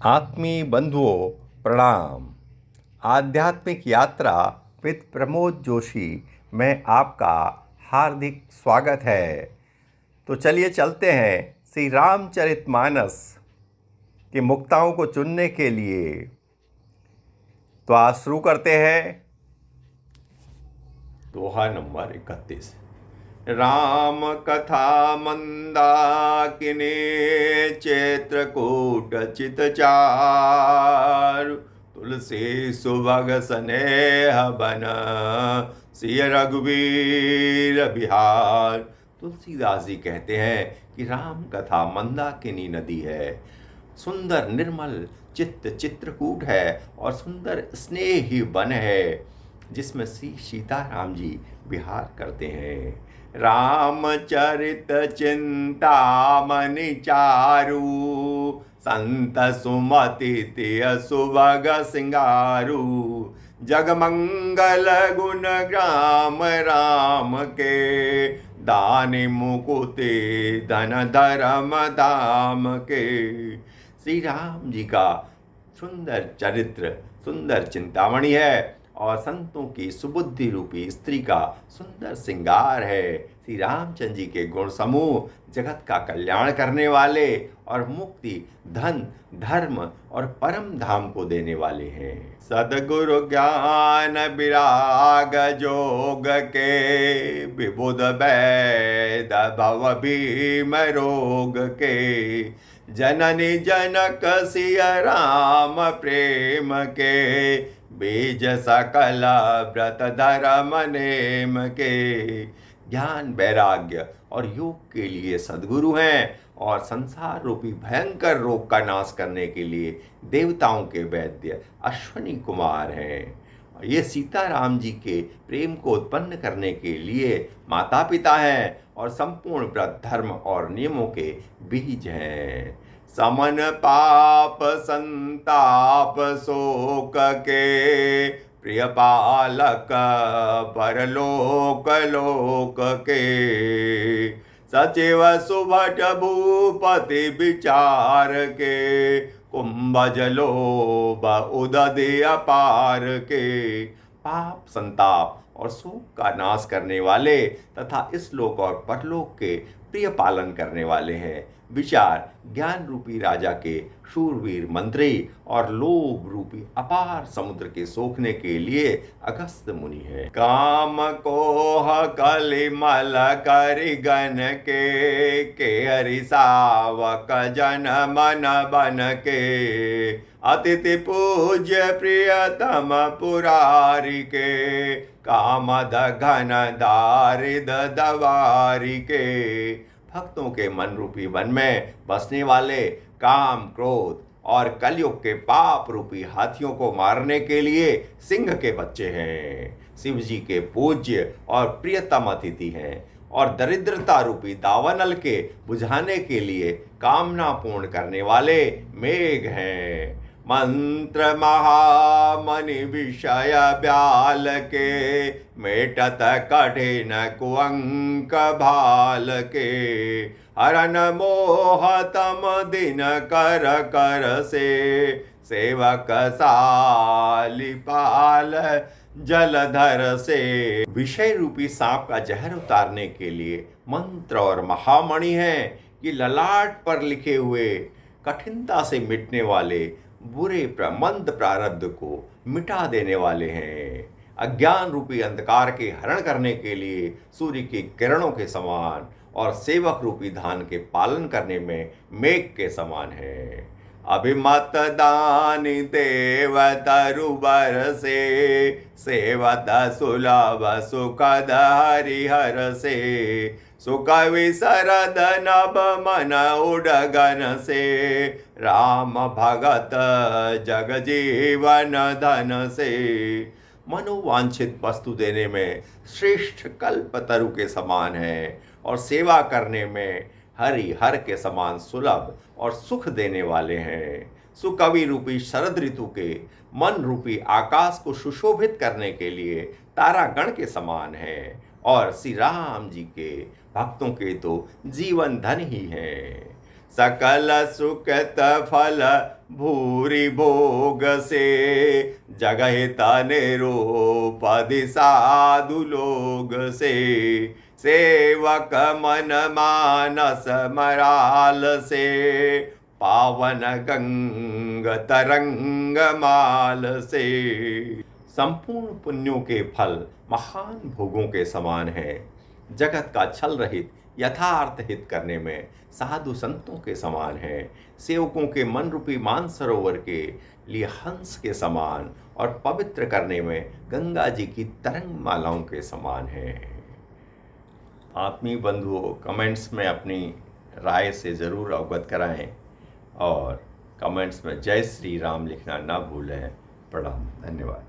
आत्मीय बंधुओं प्रणाम। आध्यात्मिक यात्रा विद प्रमोद जोशी में आपका हार्दिक स्वागत है। तो चलिए चलते हैं श्री रामचरितमानस के मुक्ताओं को चुनने के लिए। तो आज शुरू करते हैं। दोहा नंबर 31। राम कथा मंदाकिनी चित्रकूट चितचारु तुलसी सुभग स्नेह बन सिय रघुवीर बिहार। तुलसीदास जी कहते हैं कि राम कथा मंदाकिनी नदी है, सुंदर निर्मल चित्त चित्रकूट है और सुंदर स्नेही वन है जिसमें श्री सीताराम जी विहार करते हैं। रामचरित चिंतामणि चारु संत सुमति तिय सुभग सिंगारु जगमंगल गुण ग्राम राम के दानि मुकुति धन धर्म धाम के। श्री राम जी का सुंदर चरित्र सुंदर चिंतामणि है और संतों की सुबुद्धि रूपी स्त्री का सुंदर श्रृंगार है। श्री रामचंद्र जी के गुण समूह जगत का कल्याण करने वाले और मुक्ति धन धर्म और परम धाम को देने वाले हैं। सदगुरु ज्ञान विराग जोग के विबुध वैद भव भीम रोग के जननी जनक सिय राम प्रेम के बीज सकल व्रत धर्म नेम के। ज्ञान वैराग्य और योग के लिए सद्गुरु हैं और संसार रूपी भयंकर रोग का नाश करने के लिए देवताओं के वैद्य अश्वनी कुमार हैं। ये सीताराम जी के प्रेम को उत्पन्न करने के लिए माता पिता हैं और संपूर्ण व्रत धर्म और नियमों के बीज हैं। समन पाप संताप शोक के प्रिय पालक परलोक लोक के सचिव सुभट भूपति विचार के कुंभज लोभ उदधि अपार के। पाप संताप और शोक का नाश करने वाले तथा इस लोक और परलोक के प्रिय पालन करने वाले हैं। विचार ज्ञान रूपी राजा के शूरवीर मंत्री और लोभ रूपी अपार समुद्र के सोखने के लिए अगस्त मुनि है। काम कोह कलिमल करि गण के हरि सावक जन मन बन के अतिथि पूज्य प्रियतम पुरारी के कामद घन दारिद दवारी के। भक्तों के मन रूपी वन में बसने वाले काम क्रोध और कलयुग के पाप रूपी हाथियों को मारने के लिए सिंह के बच्चे हैं। शिव जी के पूज्य और प्रियतम अतिथि हैं और दरिद्रता रूपी दावानल के बुझाने के लिए कामना पूर्ण करने वाले मेघ हैं। मंत्र महामणि विषय ब्याल के मेटत कठिन कुअंक भाल के हरन मोह तम दिन कर कर से सेवक सालिपाल जलधर से। विषय रूपी सांप का जहर उतारने के लिए मंत्र और महामणि हैं कि ललाट पर लिखे हुए कठिनता से मिटने वाले बुरे मंद प्रारब्ध को मिटा देने वाले हैं। अज्ञान रूपी अंधकार के हरण करने के लिए सूर्य की किरणों के समान और सेवक रूपी धान के पालन करने में मेघ के समान है। अभिमत दानी देव तरुबर से सेवत सुलभ सुखद हरिहर से सुख विसरद नभ मन उडगन से राम भगत जग जीवन धन से। मनोवांछित वस्तु देने में श्रेष्ठ कल्पतरु के समान है और सेवा करने में हरि हर के समान सुलभ और सुख देने वाले हैं। सुकवि रूपी शरद ऋतु के मन रूपी आकाश को सुशोभित करने के लिए तारागण के समान है और श्री राम जी के भक्तों के तो जीवन धन ही है। सकल सुकृत फल भूरि भोग से, जगहि निरूपधि साधु लोग से। सेवक मन मानस मराल से, पावन गंग तरंग माल से। संपूर्ण पुण्यों के फल महान भोगों के समान हैं। जगत का छल रहित यथार्थ हित करने में साधु संतों के समान है। सेवकों के मन रूपी मानसरोवर के लिए हंस के समान, और पवित्र करने में गंगा जी की तरंग मालाओं के समान है। आत्मीय बंधुओं, कमेंट्स में अपनी राय से ज़रूर अवगत कराएं और कमेंट्स में जय श्री राम लिखना ना भूलें। प्रणाम, धन्यवाद।